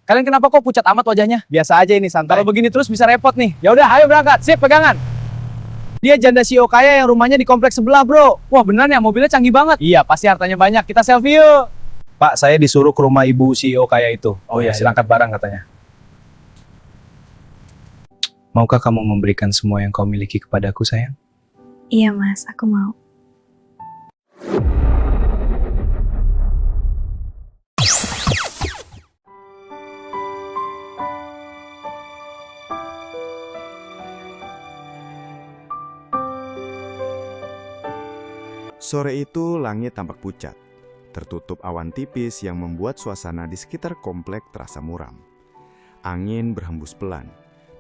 Kalian kenapa kok pucat amat wajahnya? Biasa aja ini, santai. Kalau begini terus bisa repot nih. Ya udah, ayo berangkat. Sip, pegangan. Dia janda CEO kaya yang rumahnya di kompleks sebelah, bro. Wah, beneran ya, mobilnya canggih banget. Iya, pasti hartanya banyak. Kita selfie yuk. Pak, saya disuruh ke rumah ibu CEO kaya itu. Oh iya, silangkat barang katanya. Maukah kamu memberikan semua yang kau miliki kepadaku, sayang? Iya mas, aku mau. Sore itu langit tampak pucat, tertutup awan tipis yang membuat suasana di sekitar komplek terasa muram. Angin berhembus pelan,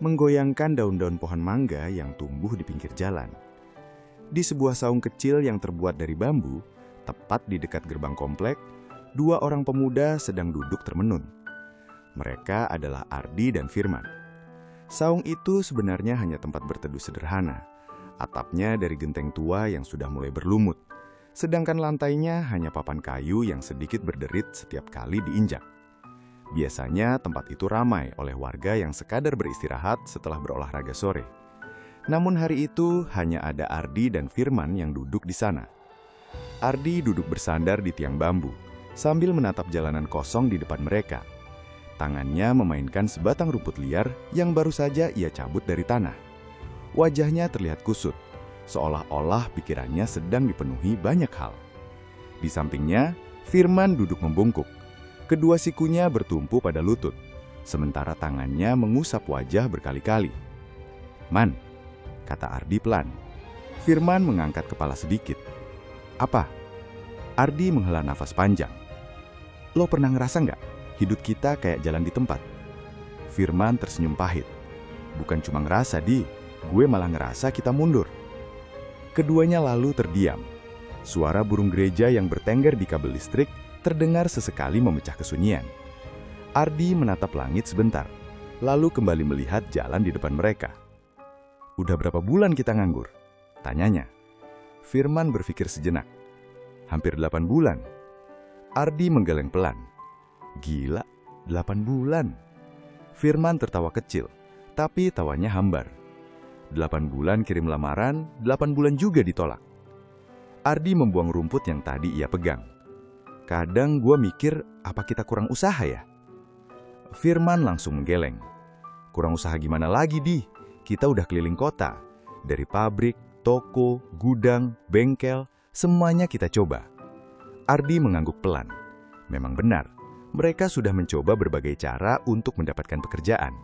menggoyangkan daun-daun pohon mangga yang tumbuh di pinggir jalan. Di sebuah saung kecil yang terbuat dari bambu, tepat di dekat gerbang komplek, dua orang pemuda sedang duduk termenung. Mereka adalah Ardi dan Firman. Saung itu sebenarnya hanya tempat berteduh sederhana. Atapnya dari genteng tua yang sudah mulai berlumut, sedangkan lantainya hanya papan kayu yang sedikit berderit setiap kali diinjak. Biasanya tempat itu ramai oleh warga yang sekadar beristirahat setelah berolahraga sore. Namun hari itu hanya ada Ardi dan Firman yang duduk di sana. Ardi duduk bersandar di tiang bambu, sambil menatap jalanan kosong di depan mereka. Tangannya memainkan sebatang rumput liar yang baru saja ia cabut dari tanah. Wajahnya terlihat kusut, seolah-olah pikirannya sedang dipenuhi banyak hal. Di sampingnya, Firman duduk membungkuk. Kedua sikunya bertumpu pada lutut, sementara tangannya mengusap wajah berkali-kali. "Man," kata Ardi pelan. Firman mengangkat kepala sedikit. "Apa?" Ardi menghela nafas panjang. "Lo pernah ngerasa nggak, hidup kita kayak jalan di tempat?" Firman tersenyum pahit. "Bukan cuma ngerasa, Di. Gue malah ngerasa kita mundur." Keduanya lalu terdiam. Suara burung gereja yang bertengger di kabel listrik terdengar sesekali memecah kesunyian. Ardi menatap langit sebentar, lalu kembali melihat jalan di depan mereka. "Udah berapa bulan kita nganggur?" tanyanya. Firman berpikir sejenak. "Hampir 8 bulan. Ardi menggeleng pelan. "Gila, 8 bulan. Firman tertawa kecil, tapi tawanya hambar. 8 bulan kirim lamaran, 8 bulan juga ditolak. Ardi membuang rumput yang tadi ia pegang. "Kadang gue mikir, apa kita kurang usaha ya?" Firman langsung menggeleng. "Kurang usaha gimana lagi, Di? Kita udah keliling kota. Dari pabrik, toko, gudang, bengkel, semuanya kita coba." Ardi mengangguk pelan. Memang benar, mereka sudah mencoba berbagai cara untuk mendapatkan pekerjaan.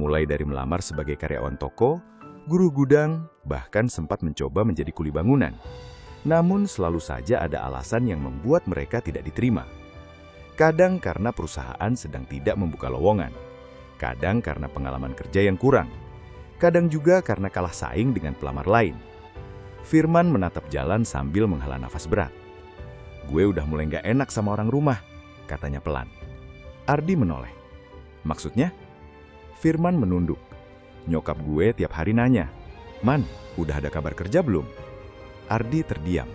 Mulai dari melamar sebagai karyawan toko, guru gudang, bahkan sempat mencoba menjadi kuli bangunan. Namun selalu saja ada alasan yang membuat mereka tidak diterima. Kadang karena perusahaan sedang tidak membuka lowongan. Kadang karena pengalaman kerja yang kurang. Kadang juga karena kalah saing dengan pelamar lain. Firman menatap jalan sambil menghela nafas berat. "Gue udah mulai gak enak sama orang rumah," katanya pelan. Ardi menoleh. "Maksudnya?" Firman menunduk. "Nyokap gue tiap hari nanya, 'Man, udah ada kabar kerja belum?'" Ardi terdiam.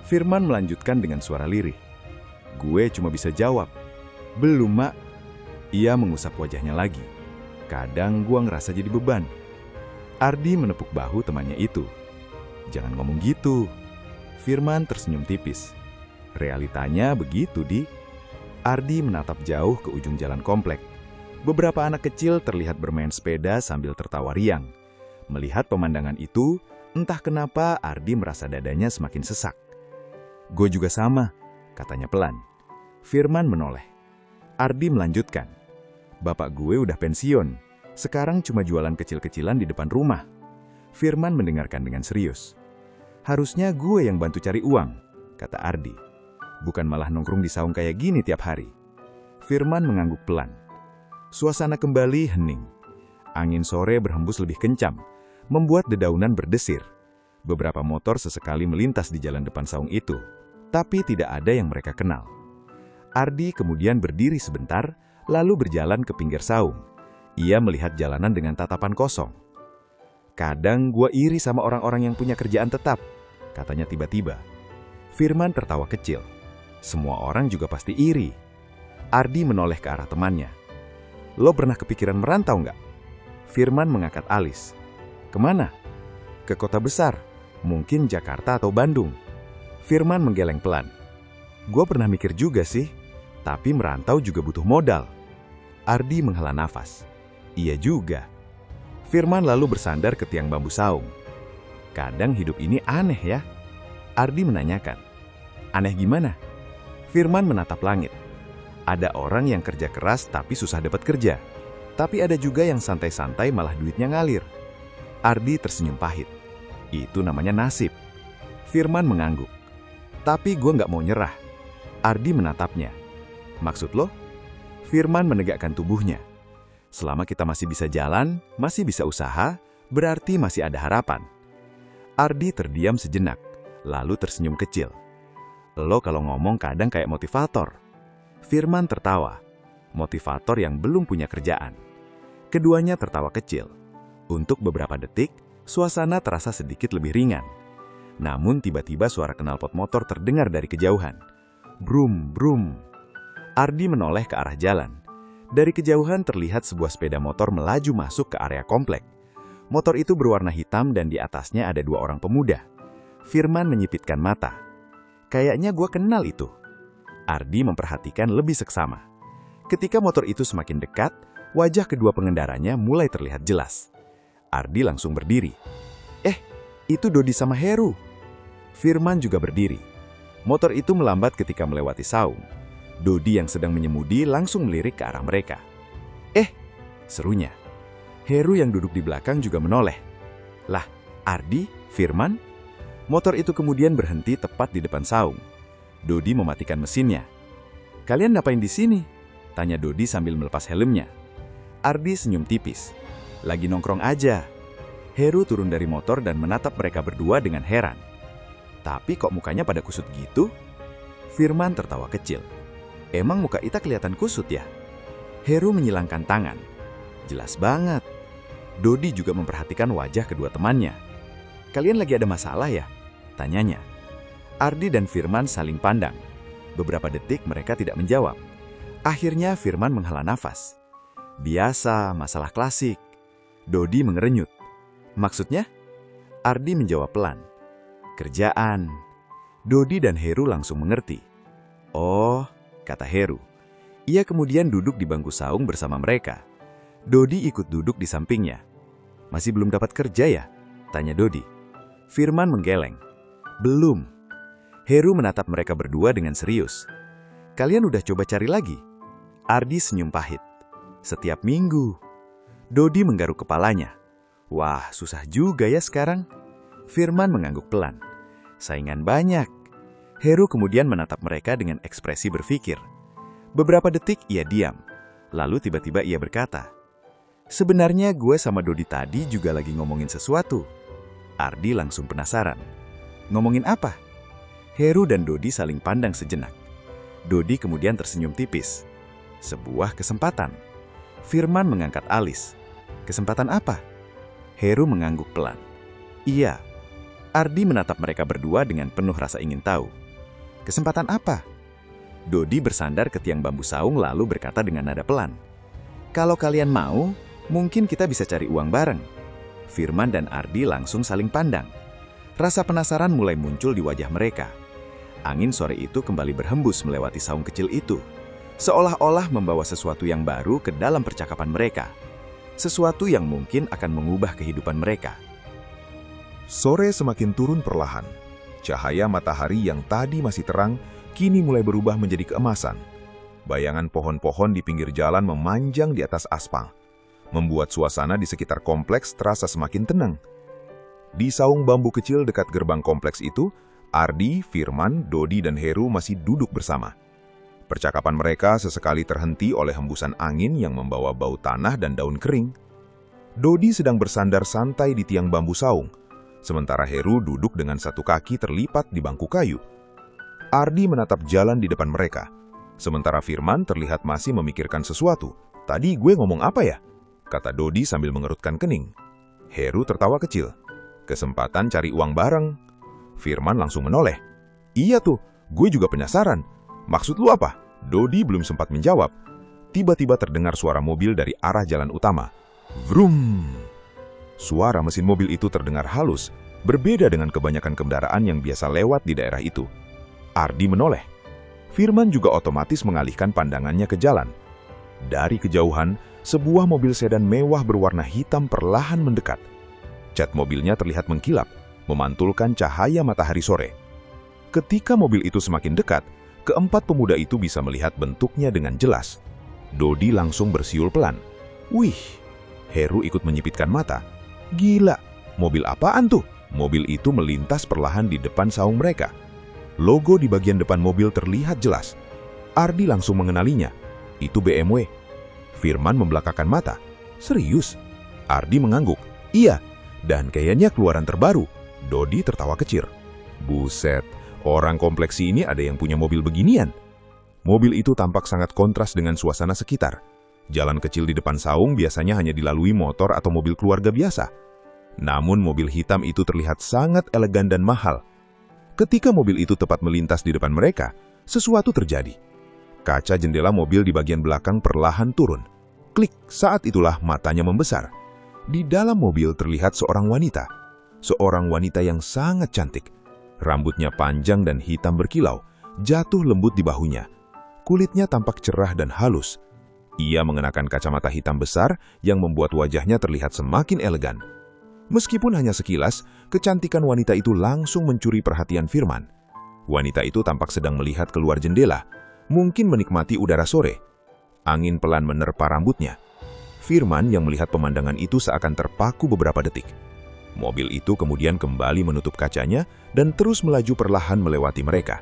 Firman melanjutkan dengan suara lirih. "Gue cuma bisa jawab, 'Belum, Mak.'" Ia mengusap wajahnya lagi. "Kadang gue ngerasa jadi beban." Ardi menepuk bahu temannya itu. "Jangan ngomong gitu." Firman tersenyum tipis. "Realitanya begitu, Di." Ardi menatap jauh ke ujung jalan komplek. Beberapa anak kecil terlihat bermain sepeda sambil tertawa riang. Melihat pemandangan itu, entah kenapa Ardi merasa dadanya semakin sesak. "Gue juga sama," katanya pelan. Firman menoleh. Ardi melanjutkan. "Bapak gue udah pensiun. Sekarang cuma jualan kecil-kecilan di depan rumah." Firman mendengarkan dengan serius. "Harusnya gue yang bantu cari uang," kata Ardi. "Bukan malah nongkrong di saung kayak gini tiap hari." Firman mengangguk pelan. Suasana kembali hening. Angin sore berhembus lebih kencang, membuat dedaunan berdesir. Beberapa motor sesekali melintas di jalan depan saung itu, tapi tidak ada yang mereka kenal. Ardi kemudian berdiri sebentar, lalu berjalan ke pinggir saung. Ia melihat jalanan dengan tatapan kosong. "Kadang gua iri sama orang-orang yang punya kerjaan tetap," katanya tiba-tiba. Firman tertawa kecil. "Semua orang juga pasti iri." Ardi menoleh ke arah temannya. Lo pernah kepikiran merantau nggak? Firman mengangkat alis. Kemana? Ke kota besar, mungkin Jakarta atau Bandung. Firman menggeleng pelan. Gue pernah mikir juga sih, tapi merantau juga butuh modal. Ardi menghela nafas. Iya juga. Firman lalu bersandar ke tiang bambu saung. Kadang hidup ini aneh ya. Ardi menanyakan. Aneh gimana? Firman menatap langit. Ada orang yang kerja keras tapi susah dapat kerja. Tapi ada juga yang santai-santai malah duitnya ngalir. Ardi tersenyum pahit. Itu namanya nasib. Firman mengangguk. Tapi gue nggak mau nyerah. Ardi menatapnya. Maksud lo? Firman menegakkan tubuhnya. Selama kita masih bisa jalan, masih bisa usaha, berarti masih ada harapan. Ardi terdiam sejenak, lalu tersenyum kecil. Lo kalau ngomong kadang kayak motivator. Firman tertawa. Motivator yang belum punya kerjaan. Keduanya tertawa kecil. Untuk beberapa detik, suasana terasa sedikit lebih ringan. Namun tiba-tiba suara knalpot motor terdengar dari kejauhan. Brum, brum. Ardi menoleh ke arah jalan. Dari kejauhan terlihat sebuah sepeda motor melaju masuk ke area komplek. Motor itu berwarna hitam dan di atasnya ada 2 orang pemuda. Firman menyipitkan mata. Kayaknya gue kenal itu. Ardi memperhatikan lebih seksama. Ketika motor itu semakin dekat, wajah kedua pengendaranya mulai terlihat jelas. Ardi langsung berdiri. Itu Dodi sama Heru. Firman juga berdiri. Motor itu melambat ketika melewati saung. Dodi yang sedang menyemudi langsung melirik ke arah mereka. Serunya. Heru yang duduk di belakang juga menoleh. Lah, Ardi, Firman? Motor itu kemudian berhenti tepat di depan saung. Dodi mematikan mesinnya. Kalian ngapain di sini? Tanya Dodi sambil melepas helmnya. Ardi senyum tipis. Lagi nongkrong aja. Heru turun dari motor dan menatap mereka berdua dengan heran. Tapi kok mukanya pada kusut gitu? Firman tertawa kecil. Emang muka Ita kelihatan kusut ya? Heru menyilangkan tangan. Jelas banget. Dodi juga memperhatikan wajah kedua temannya. Kalian lagi ada masalah ya? Tanyanya. Ardi dan Firman saling pandang. Beberapa detik mereka tidak menjawab. Akhirnya Firman menghela nafas. Biasa, masalah klasik. Dodi mengerenyut. Maksudnya? Ardi menjawab pelan. Kerjaan. Dodi dan Heru langsung mengerti. Oh, kata Heru. Ia kemudian duduk di bangku saung bersama mereka. Dodi ikut duduk di sampingnya. Masih belum dapat kerja ya? Tanya Dodi. Firman menggeleng. Belum. Heru menatap mereka berdua dengan serius. Kalian udah coba cari lagi? Ardi senyum pahit. Setiap minggu. Dodi menggaruk kepalanya. Wah, susah juga ya sekarang. Firman mengangguk pelan. Saingan banyak. Heru kemudian menatap mereka dengan ekspresi berpikir. Beberapa detik ia diam. Lalu tiba-tiba ia berkata, sebenarnya gue sama Dodi tadi juga lagi ngomongin sesuatu. Ardi langsung penasaran. Ngomongin apa? Heru dan Dodi saling pandang sejenak. Dodi kemudian tersenyum tipis. Sebuah kesempatan. Firman mengangkat alis. Kesempatan apa? Heru mengangguk pelan. Iya. Ardi menatap mereka berdua dengan penuh rasa ingin tahu. Kesempatan apa? Dodi bersandar ke tiang bambu saung lalu berkata dengan nada pelan. Kalau kalian mau, mungkin kita bisa cari uang bareng. Firman dan Ardi langsung saling pandang. Rasa penasaran mulai muncul di wajah mereka. Angin sore itu kembali berhembus melewati saung kecil itu. Seolah-olah membawa sesuatu yang baru ke dalam percakapan mereka. Sesuatu yang mungkin akan mengubah kehidupan mereka. Sore semakin turun perlahan. Cahaya matahari yang tadi masih terang, kini mulai berubah menjadi keemasan. Bayangan pohon-pohon di pinggir jalan memanjang di atas aspal, membuat suasana di sekitar kompleks terasa semakin tenang. Di saung bambu kecil dekat gerbang kompleks itu, Ardi, Firman, Dodi, dan Heru masih duduk bersama. Percakapan mereka sesekali terhenti oleh hembusan angin yang membawa bau tanah dan daun kering. Dodi sedang bersandar santai di tiang bambu saung, sementara Heru duduk dengan satu kaki terlipat di bangku kayu. Ardi menatap jalan di depan mereka, sementara Firman terlihat masih memikirkan sesuatu. Tadi gue ngomong apa ya? Kata Dodi sambil mengerutkan kening. Heru tertawa kecil. Kesempatan cari uang bareng. Firman langsung menoleh. Iya tuh, gue juga penasaran. Maksud lu apa? Dodi belum sempat menjawab. tiba-tiba terdengar suara mobil dari arah jalan utama. Vroom! Suara mesin mobil itu terdengar halus, berbeda dengan kebanyakan kendaraan yang biasa lewat di daerah itu. Ardi menoleh. Firman juga otomatis mengalihkan pandangannya ke jalan. Dari kejauhan, sebuah mobil sedan mewah berwarna hitam perlahan mendekat. Cat mobilnya terlihat mengkilap, memantulkan cahaya matahari sore. Ketika mobil itu semakin dekat, keempat pemuda itu bisa melihat bentuknya dengan jelas. Dodi langsung bersiul pelan. Wih, Heru ikut menyipitkan mata. Gila, mobil apaan tuh? Mobil itu melintas perlahan di depan saung mereka. Logo di bagian depan mobil terlihat jelas. Ardi langsung mengenalinya. Itu BMW. Firman membelakangkan mata. Serius? Ardi mengangguk. Iya, dan kayaknya keluaran terbaru. Dodi tertawa kecil. Buset, orang kompleks ini ada yang punya mobil beginian. Mobil itu tampak sangat kontras dengan suasana sekitar. Jalan kecil di depan saung biasanya hanya dilalui motor atau mobil keluarga biasa. Namun mobil hitam itu terlihat sangat elegan dan mahal. Ketika mobil itu tepat melintas di depan mereka, sesuatu terjadi. Kaca jendela mobil di bagian belakang perlahan turun. Klik, saat itulah matanya membesar. Di dalam mobil terlihat seorang wanita. Seorang wanita yang sangat cantik. Rambutnya panjang dan hitam berkilau, jatuh lembut di bahunya. Kulitnya tampak cerah dan halus. Ia mengenakan kacamata hitam besar yang membuat wajahnya terlihat semakin elegan. Meskipun hanya sekilas, kecantikan wanita itu langsung mencuri perhatian Firman. Wanita itu tampak sedang melihat keluar jendela, mungkin menikmati udara sore. Angin pelan menerpa rambutnya. Firman yang melihat pemandangan itu seakan terpaku beberapa detik. Mobil itu kemudian kembali menutup kacanya dan terus melaju perlahan melewati mereka.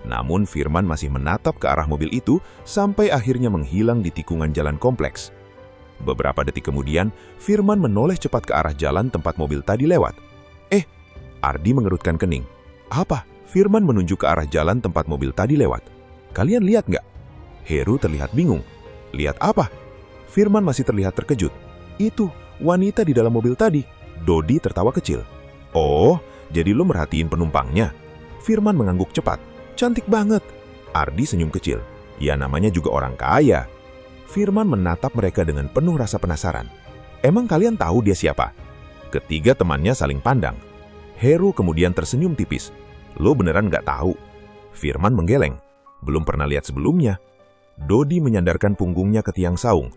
Namun Firman masih menatap ke arah mobil itu sampai akhirnya menghilang di tikungan jalan kompleks. Beberapa detik kemudian, Firman menoleh cepat ke arah jalan tempat mobil tadi lewat. Ardi mengerutkan kening. Apa? Firman menunjuk ke arah jalan tempat mobil tadi lewat. Kalian lihat nggak? Heru terlihat bingung. Lihat apa? Firman masih terlihat terkejut. Itu, wanita di dalam mobil tadi. Dodi tertawa kecil. Oh, jadi lu merhatiin penumpangnya? Firman mengangguk cepat. Cantik banget. Ardi senyum kecil. Ya namanya juga orang kaya. Firman menatap mereka dengan penuh rasa penasaran. Emang kalian tahu dia siapa? Ketiga temannya saling pandang. Heru kemudian tersenyum tipis. Lo beneran nggak tahu? Firman menggeleng. Belum pernah lihat sebelumnya. Dodi menyandarkan punggungnya ke tiang saung.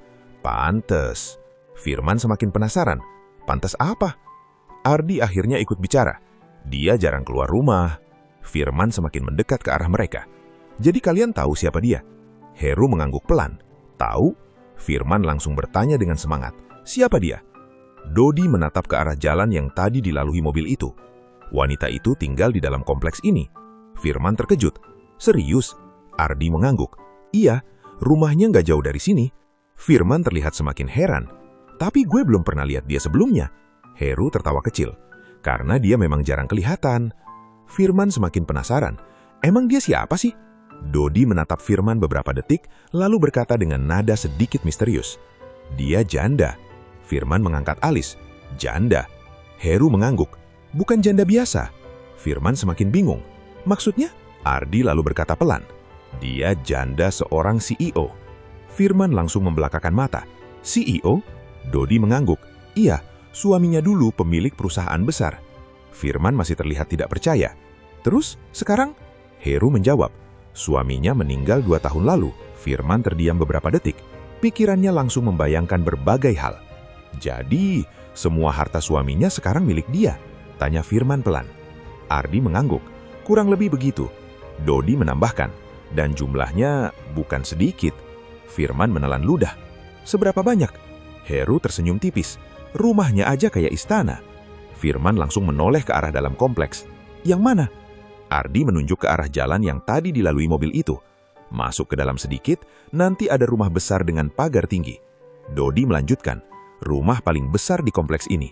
Pantes. Firman semakin penasaran. Pantes apa? Ardi akhirnya ikut bicara. Dia jarang keluar rumah. Firman semakin mendekat ke arah mereka. Jadi kalian tahu siapa dia? Heru mengangguk pelan. Tahu? Firman langsung bertanya dengan semangat. Siapa dia? Dodi menatap ke arah jalan yang tadi dilalui mobil itu. Wanita itu tinggal di dalam kompleks ini. Firman terkejut. Serius? Ardi mengangguk. Iya, rumahnya nggak jauh dari sini. Firman terlihat semakin heran. Tapi gue belum pernah lihat dia sebelumnya. Heru tertawa kecil. Karena dia memang jarang kelihatan. Firman semakin penasaran. Emang dia siapa sih? Dodi menatap Firman beberapa detik, lalu berkata dengan nada sedikit misterius. Dia janda. Firman mengangkat alis. Janda. Heru mengangguk. Bukan janda biasa. Firman semakin bingung. Maksudnya? Ardi lalu berkata pelan. Dia janda seorang CEO. Firman langsung membelakangkan mata. CEO? Dodi mengangguk. Iya, suaminya dulu pemilik perusahaan besar. Firman masih terlihat tidak percaya. Terus, sekarang? Heru menjawab. Suaminya meninggal 2 tahun lalu. Firman terdiam beberapa detik. Pikirannya langsung membayangkan berbagai hal. Jadi, semua harta suaminya sekarang milik dia? Tanya Firman pelan. Ardi mengangguk. Kurang lebih begitu. Dodi menambahkan. Dan jumlahnya bukan sedikit. Firman menelan ludah. Seberapa banyak? Heru tersenyum tipis. Rumahnya aja kayak istana. Firman langsung menoleh ke arah dalam kompleks. Yang mana? Ardi menunjuk ke arah jalan yang tadi dilalui mobil itu. Masuk ke dalam sedikit, nanti ada rumah besar dengan pagar tinggi. Dodi melanjutkan, rumah paling besar di kompleks ini.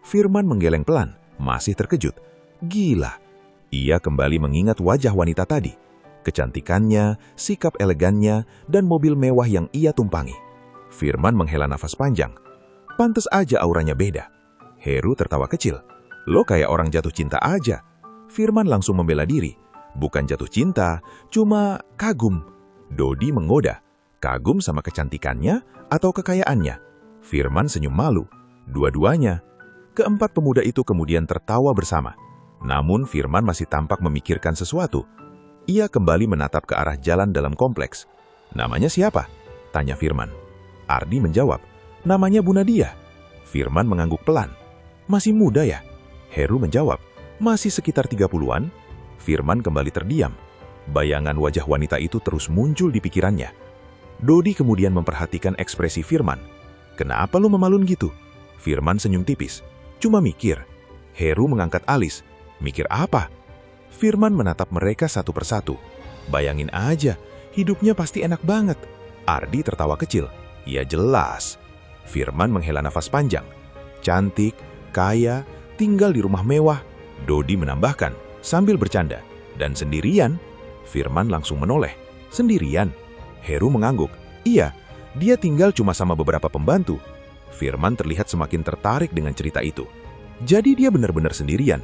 Firman menggeleng pelan, masih terkejut. Gila. Ia kembali mengingat wajah wanita tadi. Kecantikannya, sikap elegannya, dan mobil mewah yang ia tumpangi. Firman menghela nafas panjang. Pantes aja auranya beda. Heru tertawa kecil. Lo kayak orang jatuh cinta aja. Firman langsung membela diri. Bukan jatuh cinta, cuma kagum. Dodi menggoda. Kagum sama kecantikannya atau kekayaannya? Firman senyum malu. Dua-duanya. Keempat pemuda itu kemudian tertawa bersama. Namun Firman masih tampak memikirkan sesuatu. Ia kembali menatap ke arah jalan dalam kompleks. "Namanya siapa?" tanya Firman. Ardi menjawab, "Namanya Bu Nadia." Firman mengangguk pelan. "Masih muda ya?" Heru menjawab, "Masih sekitar 30-an." Firman kembali terdiam. Bayangan wajah wanita itu terus muncul di pikirannya. Dodi kemudian memperhatikan ekspresi Firman. "Kenapa lu memalun gitu?" Firman senyum tipis. "Cuma mikir." Heru mengangkat alis. "Mikir apa?" Firman menatap mereka satu persatu. "Bayangin aja, hidupnya pasti enak banget." Ardi tertawa kecil. "Ya jelas." Firman menghela nafas panjang. "Cantik, kaya, tinggal di rumah mewah." Dodi menambahkan sambil bercanda. "Dan sendirian?" Firman langsung menoleh. "Sendirian?" Heru mengangguk. "Iya, dia tinggal cuma sama beberapa pembantu." Firman terlihat semakin tertarik dengan cerita itu. "Jadi dia benar-benar sendirian?"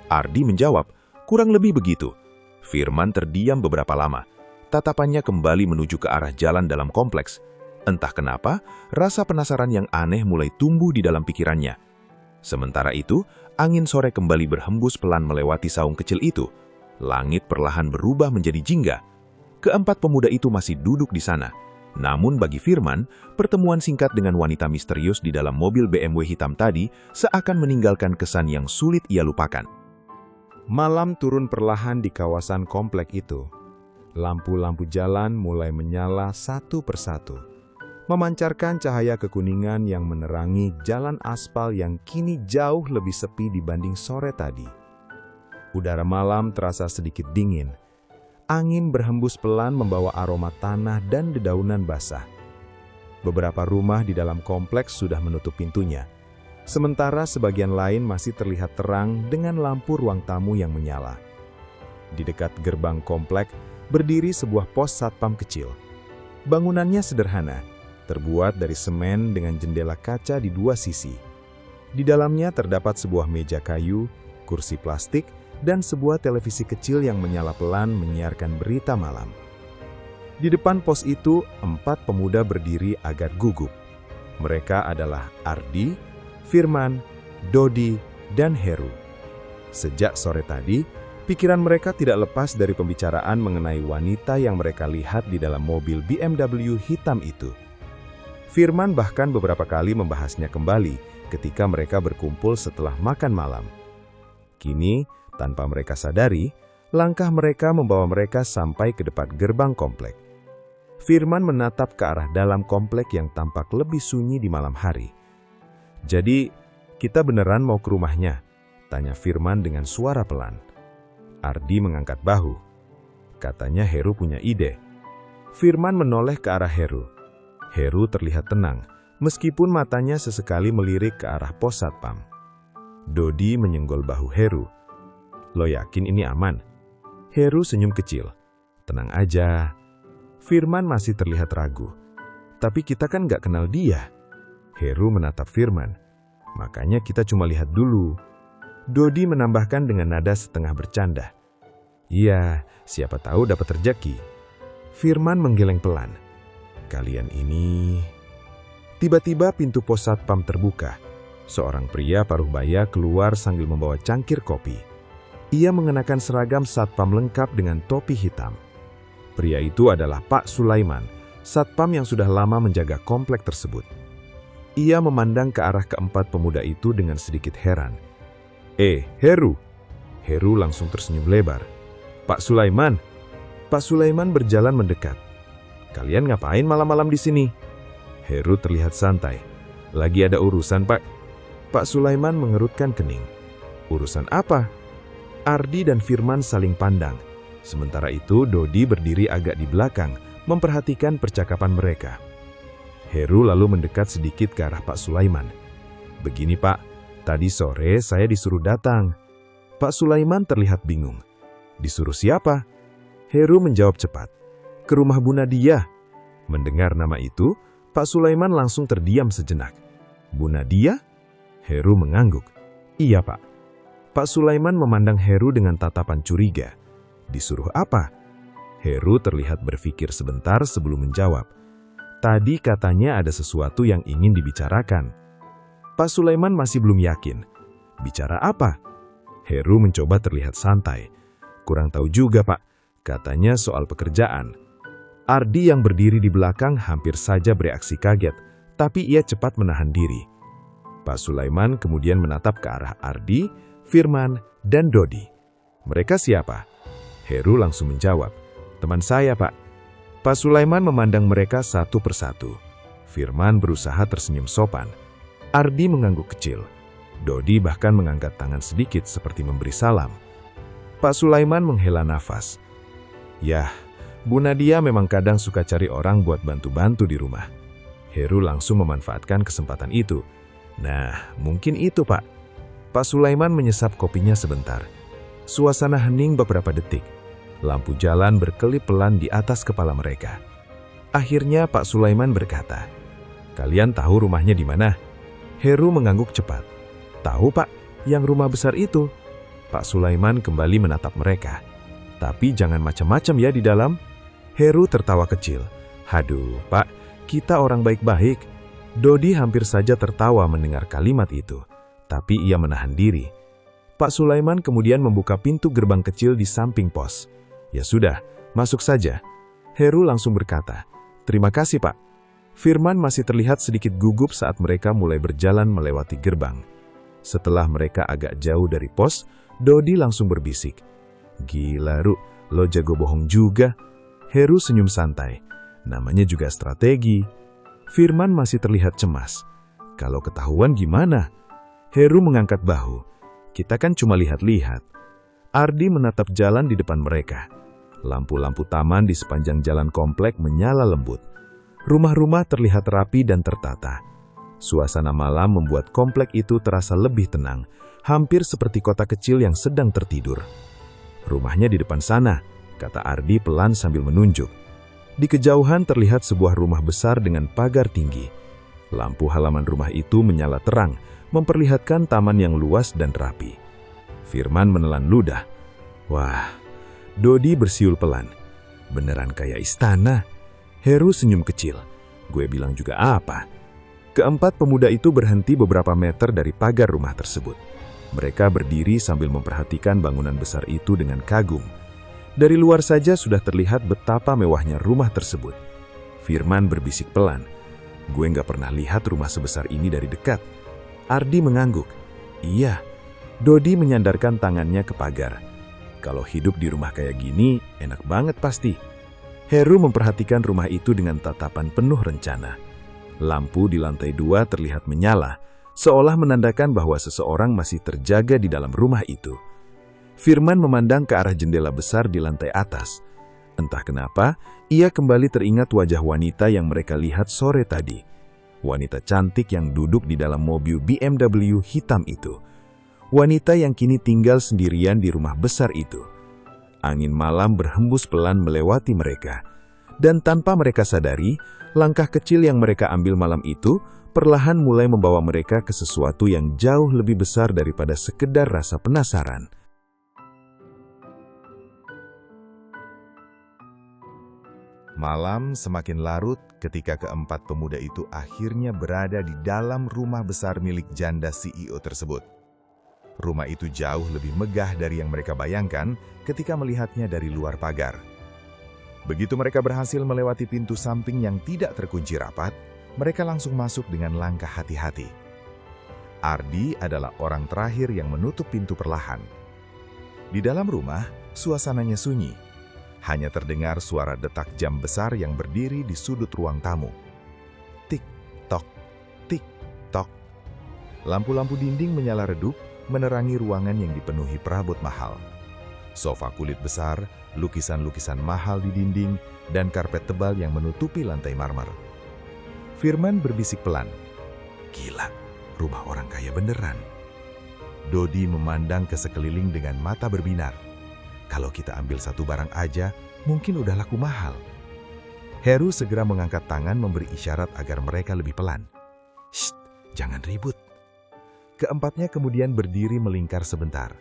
Ardi menjawab, "Kurang lebih begitu." Firman terdiam beberapa lama. Tatapannya kembali menuju ke arah jalan dalam kompleks. Entah kenapa, rasa penasaran yang aneh mulai tumbuh di dalam pikirannya. Sementara itu, angin sore kembali berhembus pelan melewati saung kecil itu. Langit perlahan berubah menjadi jingga. Keempat pemuda itu masih duduk di sana. Namun bagi Firman, pertemuan singkat dengan wanita misterius di dalam mobil BMW hitam tadi seakan meninggalkan kesan yang sulit ia lupakan. Malam turun perlahan di kawasan komplek itu. Lampu-lampu jalan mulai menyala satu persatu, memancarkan cahaya kekuningan yang menerangi jalan aspal yang kini jauh lebih sepi dibanding sore tadi. Udara malam terasa sedikit dingin. Angin berhembus pelan membawa aroma tanah dan dedaunan basah. Beberapa rumah di dalam kompleks sudah menutup pintunya, sementara sebagian lain masih terlihat terang dengan lampu ruang tamu yang menyala. Di dekat gerbang komplek berdiri sebuah pos satpam kecil. Bangunannya sederhana, terbuat dari semen dengan jendela kaca di dua sisi. Di dalamnya terdapat sebuah meja kayu, kursi plastik, dan sebuah televisi kecil yang menyala pelan menyiarkan berita malam. Di depan pos itu, 4 pemuda berdiri agak gugup. Mereka adalah Ardi, Firman, Dodi, dan Heru. Sejak sore tadi, pikiran mereka tidak lepas dari pembicaraan mengenai wanita yang mereka lihat di dalam mobil BMW hitam itu. Firman bahkan beberapa kali membahasnya kembali ketika mereka berkumpul setelah makan malam. Kini, tanpa mereka sadari, langkah mereka membawa mereka sampai ke depan gerbang komplek. Firman menatap ke arah dalam komplek yang tampak lebih sunyi di malam hari. "Jadi, kita beneran mau ke rumahnya?" tanya Firman dengan suara pelan. Ardi mengangkat bahu. Katanya Heru punya ide. Firman menoleh ke arah Heru. Heru terlihat tenang, meskipun matanya sesekali melirik ke arah pos satpam. Dodi menyenggol bahu Heru. "Lo yakin ini aman?" Heru senyum kecil. "Tenang aja." Firman masih terlihat ragu. "Tapi kita kan gak kenal dia." Heru menatap Firman. "Makanya kita cuma lihat dulu." Dodi menambahkan dengan nada setengah bercanda. "Iya, siapa tahu dapat rezeki." Firman menggeleng pelan. "Kalian ini..." Tiba-tiba pintu pos satpam terbuka. Seorang pria paruh baya keluar sambil membawa cangkir kopi. Ia mengenakan seragam satpam lengkap dengan topi hitam. Pria itu adalah Pak Sulaiman, satpam yang sudah lama menjaga komplek tersebut. Ia memandang ke arah keempat pemuda itu dengan sedikit heran. Heru!" Heru langsung tersenyum lebar. "Pak Sulaiman!" Pak Sulaiman berjalan mendekat. "Kalian ngapain malam-malam di sini?" Heru terlihat santai. "Lagi ada urusan, Pak." Pak Sulaiman mengerutkan kening. "Urusan apa?" Ardi dan Firman saling pandang. Sementara itu, Dodi berdiri agak di belakang, memperhatikan percakapan mereka. Heru lalu mendekat sedikit ke arah Pak Sulaiman. "Begini, Pak, tadi sore saya disuruh datang." Pak Sulaiman terlihat bingung. "Disuruh siapa?" Heru menjawab cepat. "Ke rumah Bu Nadia." Mendengar nama itu, Pak Sulaiman langsung terdiam sejenak. "Bu Nadia?" Heru mengangguk. "Iya, Pak." Pak Sulaiman memandang Heru dengan tatapan curiga. "Disuruh apa?" Heru terlihat berpikir sebentar sebelum menjawab. Tadi katanya ada sesuatu yang ingin dibicarakan. Pak Sulaiman masih belum yakin. Bicara apa? Heru mencoba terlihat santai. Kurang tahu juga, Pak. Katanya soal pekerjaan. Ardi yang berdiri di belakang hampir saja bereaksi kaget, tapi ia cepat menahan diri. Pak Sulaiman kemudian menatap ke arah Ardi, Firman, dan Dodi. Mereka siapa? Heru langsung menjawab, teman saya, Pak. Pak Sulaiman memandang mereka satu persatu. Firman berusaha tersenyum sopan. Ardi mengangguk kecil. Dodi bahkan mengangkat tangan sedikit seperti memberi salam. Pak Sulaiman menghela nafas. Yah, Bu Nadia memang kadang suka cari orang buat bantu-bantu di rumah. Heru langsung memanfaatkan kesempatan itu. Nah, mungkin itu, Pak. Pak Sulaiman menyesap kopinya sebentar. Suasana hening beberapa detik. Lampu jalan berkelip pelan di atas kepala mereka. Akhirnya Pak Sulaiman berkata, "Kalian tahu rumahnya di mana?" Heru mengangguk cepat. "Tahu, Pak, yang rumah besar itu." Pak Sulaiman kembali menatap mereka. "Tapi jangan macam-macam ya di dalam." Heru tertawa kecil. "Haduh, Pak, kita orang baik-baik." Dodi hampir saja tertawa mendengar kalimat itu, tapi ia menahan diri. Pak Sulaiman kemudian membuka pintu gerbang kecil di samping pos. "Ya sudah, masuk saja." Heru langsung berkata, "Terima kasih, Pak." Firman masih terlihat sedikit gugup saat mereka mulai berjalan melewati gerbang. Setelah mereka agak jauh dari pos, Dodi langsung berbisik, "Gila, Ru, lo jago bohong juga." Heru senyum santai. Namanya juga strategi. Firman masih terlihat cemas. "Kalau ketahuan gimana?" Heru mengangkat bahu. "Kita kan cuma lihat-lihat." Ardi menatap jalan di depan mereka. Lampu-lampu taman di sepanjang jalan komplek menyala lembut. Rumah-rumah terlihat rapi dan tertata. Suasana malam membuat komplek itu terasa lebih tenang, hampir seperti kota kecil yang sedang tertidur. "Rumahnya di depan sana," kata Ardi pelan sambil menunjuk. Di kejauhan terlihat sebuah rumah besar dengan pagar tinggi. Lampu halaman rumah itu menyala terang, memperlihatkan taman yang luas dan rapi. Firman menelan ludah. "Wah." Dodi bersiul pelan. "Beneran kayak istana." Heru senyum kecil. "Gue bilang juga apa?" Keempat pemuda itu berhenti beberapa meter dari pagar rumah tersebut. Mereka berdiri sambil memperhatikan bangunan besar itu dengan kagum. Dari luar saja sudah terlihat betapa mewahnya rumah tersebut. Firman berbisik pelan, "Gue nggak pernah lihat rumah sebesar ini dari dekat." Ardi mengangguk. "Iya." Dodi menyandarkan tangannya ke pagar. "Kalau hidup di rumah kayak gini, enak banget pasti." Heru memperhatikan rumah itu dengan tatapan penuh rencana. Lampu di lantai 2 terlihat menyala, seolah menandakan bahwa seseorang masih terjaga di dalam rumah itu. Firman memandang ke arah jendela besar di lantai atas. Entah kenapa, ia kembali teringat wajah wanita yang mereka lihat sore tadi. Wanita cantik yang duduk di dalam mobil BMW hitam itu. Wanita yang kini tinggal sendirian di rumah besar itu. Angin malam berhembus pelan melewati mereka. Dan tanpa mereka sadari, langkah kecil yang mereka ambil malam itu perlahan mulai membawa mereka ke sesuatu yang jauh lebih besar daripada sekedar rasa penasaran. Malam semakin larut ketika keempat pemuda itu akhirnya berada di dalam rumah besar milik janda CEO tersebut. Rumah itu jauh lebih megah dari yang mereka bayangkan ketika melihatnya dari luar pagar. Begitu mereka berhasil melewati pintu samping yang tidak terkunci rapat, mereka langsung masuk dengan langkah hati-hati. Ardi adalah orang terakhir yang menutup pintu perlahan. Di dalam rumah, suasananya sunyi. Hanya terdengar suara detak jam besar yang berdiri di sudut ruang tamu. Tik-tok, tik-tok. Lampu-lampu dinding menyala redup, menerangi ruangan yang dipenuhi perabot mahal. Sofa kulit besar, lukisan-lukisan mahal di dinding, dan karpet tebal yang menutupi lantai marmer. Firman berbisik pelan, "Gila, rumah orang kaya beneran." Dodi memandang ke sekeliling dengan mata berbinar. "Kalau kita ambil satu barang aja, mungkin udah laku mahal." Heru segera mengangkat tangan memberi isyarat agar mereka lebih pelan. "Shh, jangan ribut." Keempatnya kemudian berdiri melingkar sebentar.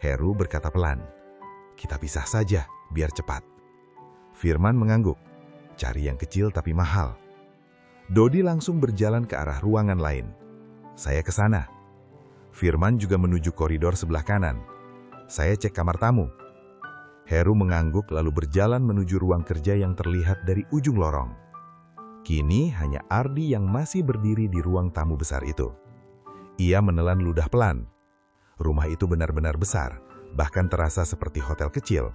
Heru berkata pelan, "Kita pisah saja, biar cepat." Firman mengangguk, "Cari yang kecil tapi mahal." Dodi langsung berjalan ke arah ruangan lain. Saya ke sana. Firman juga menuju koridor sebelah kanan. Saya cek kamar tamu. Heru mengangguk lalu berjalan menuju ruang kerja yang terlihat dari ujung lorong. Kini hanya Ardi yang masih berdiri di ruang tamu besar itu. Ia menelan ludah pelan. Rumah itu benar-benar besar, bahkan terasa seperti hotel kecil.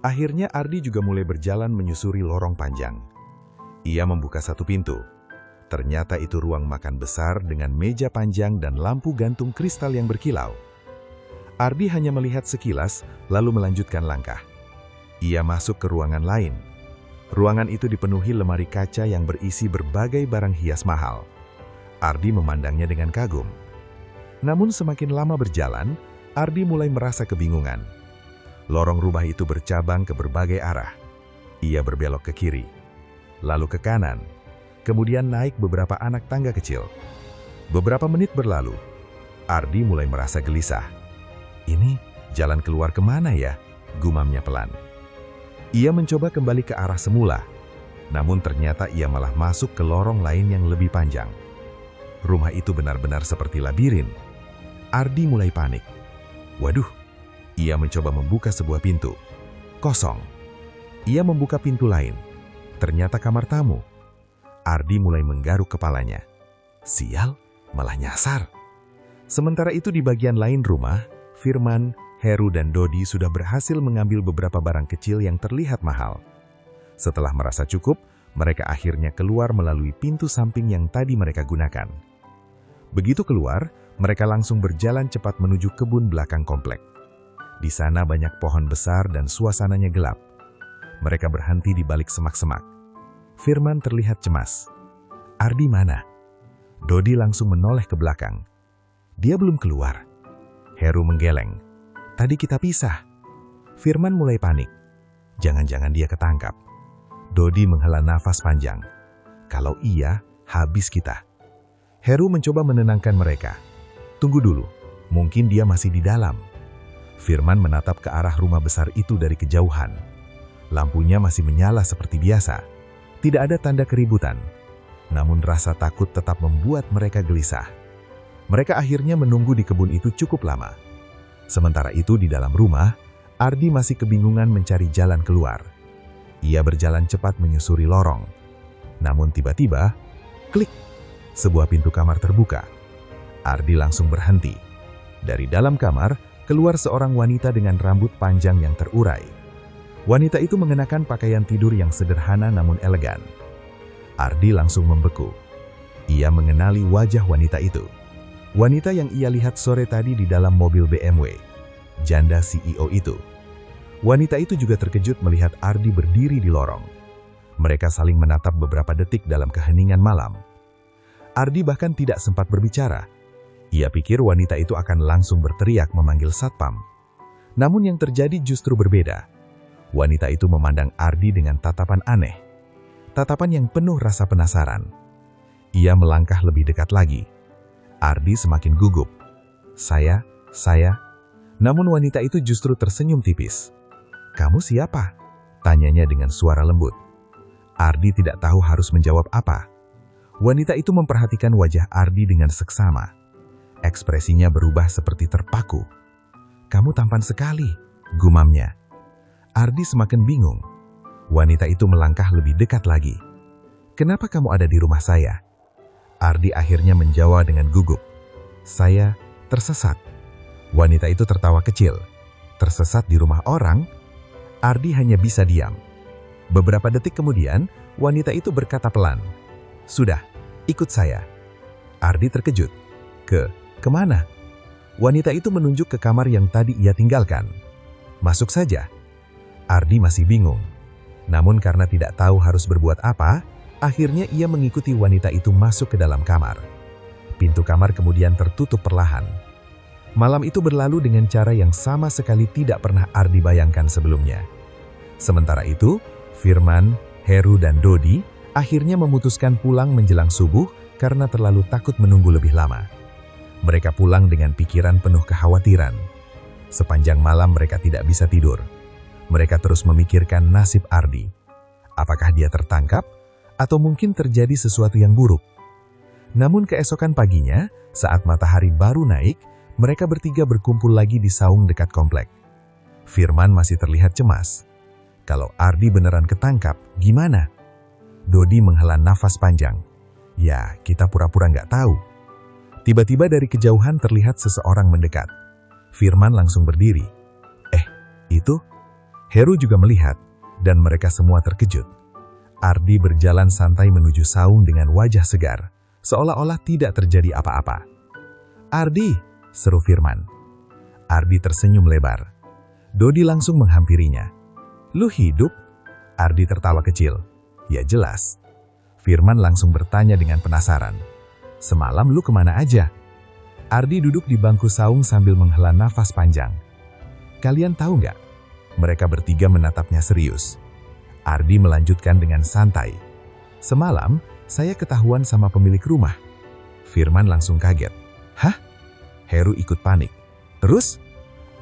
Akhirnya Ardi juga mulai berjalan menyusuri lorong panjang. Ia membuka satu pintu. Ternyata itu ruang makan besar dengan meja panjang dan lampu gantung kristal yang berkilau. Ardi hanya melihat sekilas, lalu melanjutkan langkah. Ia masuk ke ruangan lain. Ruangan itu dipenuhi lemari kaca yang berisi berbagai barang hias mahal. Ardi memandangnya dengan kagum. Namun semakin lama berjalan, Ardi mulai merasa kebingungan. Lorong rumah itu bercabang ke berbagai arah. Ia berbelok ke kiri, lalu ke kanan, kemudian naik beberapa anak tangga kecil. Beberapa menit berlalu, Ardi mulai merasa gelisah. Ini jalan keluar kemana ya? Gumamnya pelan. Ia mencoba kembali ke arah semula, namun ternyata ia malah masuk ke lorong lain yang lebih panjang. Rumah itu benar-benar seperti labirin. Ardi mulai panik. Waduh, ia mencoba membuka sebuah pintu. Kosong. Ia membuka pintu lain. Ternyata kamar tamu. Ardi mulai menggaruk kepalanya. Sial, malah nyasar. Sementara itu di bagian lain rumah, Firman, Heru dan Dodi sudah berhasil mengambil beberapa barang kecil yang terlihat mahal. Setelah merasa cukup, mereka akhirnya keluar melalui pintu samping yang tadi mereka gunakan. Begitu keluar, mereka langsung berjalan cepat menuju kebun belakang komplek. Di sana banyak pohon besar dan suasananya gelap. Mereka berhenti di balik semak-semak. Firman terlihat cemas. Ardi mana? Dodi langsung menoleh ke belakang. Dia belum keluar. Heru menggeleng. Tadi kita pisah. Firman mulai panik. Jangan-jangan dia ketangkap. Dodi menghela nafas panjang. Kalau iya, habis kita. Heru mencoba menenangkan mereka. Tunggu dulu, mungkin dia masih di dalam. Firman menatap ke arah rumah besar itu dari kejauhan. Lampunya masih menyala seperti biasa. Tidak ada tanda keributan. Namun rasa takut tetap membuat mereka gelisah. Mereka akhirnya menunggu di kebun itu cukup lama. Sementara itu di dalam rumah, Ardi masih kebingungan mencari jalan keluar. Ia berjalan cepat menyusuri lorong. Namun tiba-tiba, klik, sebuah pintu kamar terbuka. Ardi langsung berhenti. Dari dalam kamar, keluar seorang wanita dengan rambut panjang yang terurai. Wanita itu mengenakan pakaian tidur yang sederhana namun elegan. Ardi langsung membeku. Ia mengenali wajah wanita itu. Wanita yang ia lihat sore tadi di dalam mobil BMW. Janda CEO itu. Wanita itu juga terkejut melihat Ardi berdiri di lorong. Mereka saling menatap beberapa detik dalam keheningan malam. Ardi bahkan tidak sempat berbicara. Ia pikir wanita itu akan langsung berteriak memanggil satpam. Namun yang terjadi justru berbeda. Wanita itu memandang Ardi dengan tatapan aneh. Tatapan yang penuh rasa penasaran. Ia melangkah lebih dekat lagi. Ardi semakin gugup. Saya. Namun wanita itu justru tersenyum tipis. Kamu siapa? Tanyanya dengan suara lembut. Ardi tidak tahu harus menjawab apa. Wanita itu memperhatikan wajah Ardi dengan seksama. Ekspresinya berubah seperti terpaku. Kamu tampan sekali, gumamnya. Ardi semakin bingung. Wanita itu melangkah lebih dekat lagi. Kenapa kamu ada di rumah saya? Ardi akhirnya menjawab dengan gugup. Saya tersesat. Wanita itu tertawa kecil. Tersesat di rumah orang? Ardi hanya bisa diam. Beberapa detik kemudian, wanita itu berkata pelan. Sudah, ikut saya. Ardi terkejut. Kemana? Wanita itu menunjuk ke kamar yang tadi ia tinggalkan. Masuk saja. Ardi masih bingung. Namun karena tidak tahu harus berbuat apa, akhirnya ia mengikuti wanita itu masuk ke dalam kamar. Pintu kamar kemudian tertutup perlahan. Malam itu berlalu dengan cara yang sama sekali tidak pernah Ardi bayangkan sebelumnya. Sementara itu, Firman, Heru, dan Dodi akhirnya memutuskan pulang menjelang subuh karena terlalu takut menunggu lebih lama. Mereka pulang dengan pikiran penuh kekhawatiran. Sepanjang malam mereka tidak bisa tidur. Mereka terus memikirkan nasib Ardi. Apakah dia tertangkap? Atau mungkin terjadi sesuatu yang buruk? Namun keesokan paginya, saat matahari baru naik, mereka bertiga berkumpul lagi di saung dekat komplek. Firman masih terlihat cemas. Kalau Ardi beneran ketangkap, gimana? Dodi menghela nafas panjang. Ya, kita pura-pura nggak tahu. Tiba-tiba dari kejauhan terlihat seseorang mendekat. Firman langsung berdiri. Itu? Heru juga melihat, dan mereka semua terkejut. Ardi berjalan santai menuju saung dengan wajah segar, seolah-olah tidak terjadi apa-apa. "Ardi!" seru Firman. Ardi tersenyum lebar. Dodi langsung menghampirinya. "Lu hidup?" Ardi tertawa kecil. "Ya jelas." Firman langsung bertanya dengan penasaran. "Semalam lu kemana aja?" Ardi duduk di bangku saung sambil menghela nafas panjang. "Kalian tahu nggak?" Mereka bertiga menatapnya serius. Ardi melanjutkan dengan santai. "Semalam, saya ketahuan sama pemilik rumah." Firman langsung kaget. "Hah?" Heru ikut panik. "Terus?"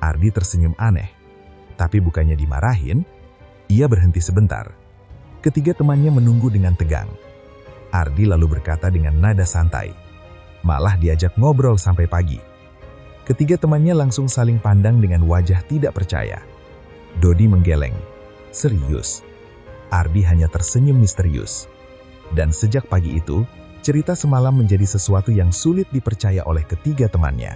Ardi tersenyum aneh. Tapi bukannya dimarahin, ia berhenti sebentar. Ketiga temannya menunggu dengan tegang. Ardi lalu berkata dengan nada santai. Malah diajak ngobrol sampai pagi. Ketiga temannya langsung saling pandang dengan wajah tidak percaya. Dodi menggeleng. "Serius?" Ardi hanya tersenyum misterius. Dan sejak pagi itu, cerita semalam menjadi sesuatu yang sulit dipercaya oleh ketiga temannya.